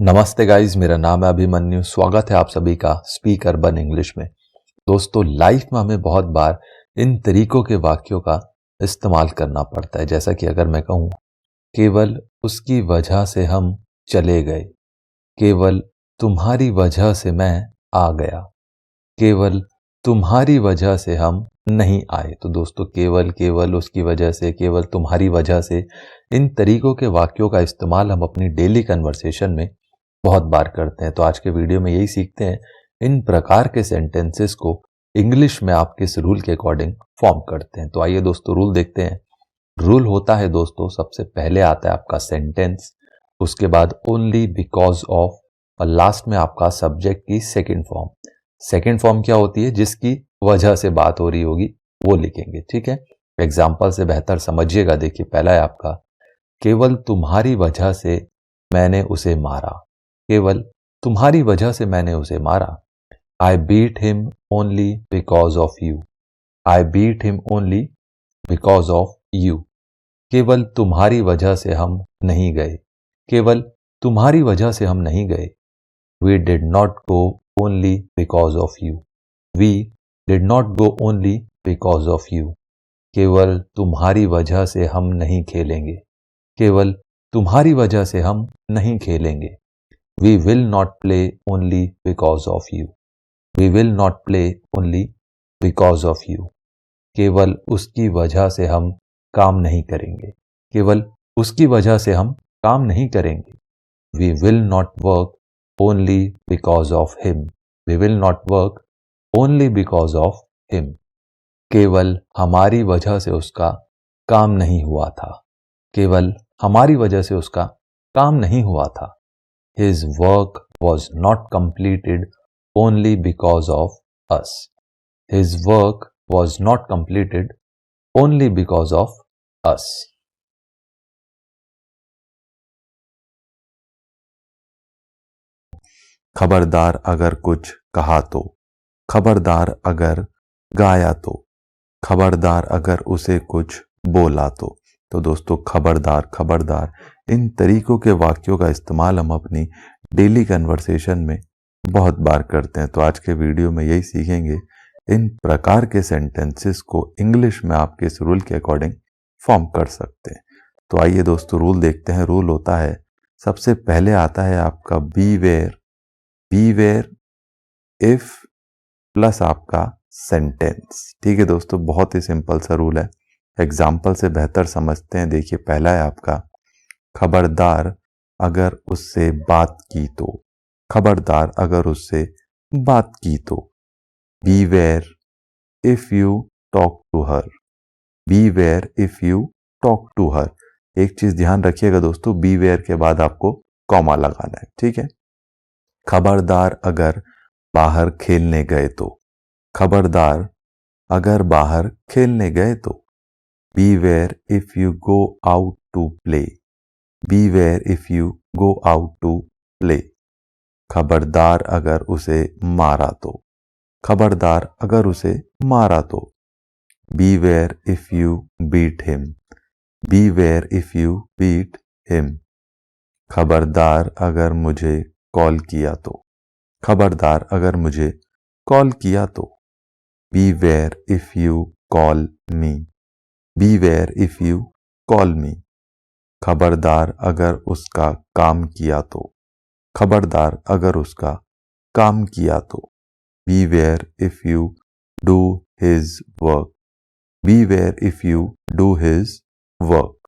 नमस्ते गाइज, मेरा नाम है अभिमन्यु। स्वागत है आप सभी का स्पीक अर्बन इंग्लिश में। दोस्तों, लाइफ में हमें बहुत बार इन तरीकों के वाक्यों का इस्तेमाल करना पड़ता है। जैसा कि अगर मैं कहूँ, केवल उसकी वजह से हम चले गए, केवल तुम्हारी वजह से मैं आ गया, केवल तुम्हारी वजह से हम नहीं आए। तो दोस्तों, केवल, केवल, उसकी वजह से, केवल तुम्हारी वजह से, इन तरीकों के वाक्यों का इस्तेमाल हम अपनी डेली कन्वर्सेशन में बहुत बार करते हैं। तो आज के वीडियो में यही सीखते हैं, इन प्रकार के सेंटेंसेस को इंग्लिश में आप किस रूल के अकॉर्डिंग फॉर्म करते हैं। तो आइए दोस्तों, रूल देखते हैं। रूल होता है दोस्तों, सबसे पहले आता है आपका सेंटेंस, उसके बाद ओनली बिकॉज ऑफ, और लास्ट में आपका सब्जेक्ट की सेकंड फॉर्म। सेकंड फॉर्म क्या होती है? जिसकी वजह से बात हो रही होगी वो लिखेंगे। ठीक है, एग्जाम्पल से बेहतर समझिएगा। देखिए, पहला है आपका, केवल तुम्हारी वजह से मैंने उसे मारा, केवल तुम्हारी वजह से मैंने उसे मारा। I beat him only because of you, I beat him only because of you. केवल तुम्हारी वजह से हम नहीं गए, केवल तुम्हारी वजह से हम नहीं गए। We did not go only because of you, we did not go only because of you. केवल तुम्हारी वजह से हम नहीं खेलेंगे, केवल तुम्हारी वजह से हम नहीं खेलेंगे। We will not play only because of you, we will not play only because of you। केवल उसकी वजह से हम काम नहीं करेंगे, केवल उसकी वजह से हम काम नहीं करेंगे। We will not work only because of him, we will not work only because of him। केवल हमारी वजह से उसका काम नहीं हुआ था, केवल हमारी वजह से उसका काम नहीं हुआ था। His work was not completed only because of us, his work was not completed only because of us। खबरदार अगर कुछ कहा तो, खबरदार अगर गाया तो, खबरदार अगर उसे कुछ बोला तो दोस्तों, खबरदार, खबरदार, इन तरीकों के वाक्यों का इस्तेमाल हम अपनी डेली कन्वर्सेशन में बहुत बार करते हैं। तो आज के वीडियो में यही सीखेंगे, इन प्रकार के सेंटेंसेस को इंग्लिश में आप किस रूल के अकॉर्डिंग फॉर्म कर सकते हैं। तो आइए दोस्तों, रूल देखते हैं। रूल होता है, सबसे पहले आता है आपका beware, beware if plus आपका सेंटेंस। ठीक है दोस्तों, बहुत ही सिंपल सा रूल है, एग्जाम्पल से बेहतर समझते हैं। देखिए, पहला है आपका, खबरदार अगर उससे बात की तो, खबरदार अगर उससे बात की तो। Beware if you talk to her, beware if you talk to her. एक चीज ध्यान रखिएगा दोस्तों, बी वेयर के बाद आपको कॉमा लगाना है। ठीक है, खबरदार अगर बाहर खेलने गए तो, खबरदार अगर बाहर खेलने गए तो। Beware if you go out to play, beware if you go out to play. खबरदार अगर उसे मारा तो, खबरदार अगर उसे मारा तो। Beware if you beat him, beware if you beat him. खबरदार अगर मुझे कॉल किया तो, खबरदार अगर मुझे कॉल किया तो। Beware if you call me, beware if you call me. खबरदार अगर उसका काम किया तो, खबरदार अगर उसका काम किया तो। Beware if you do his work, beware if you do his work.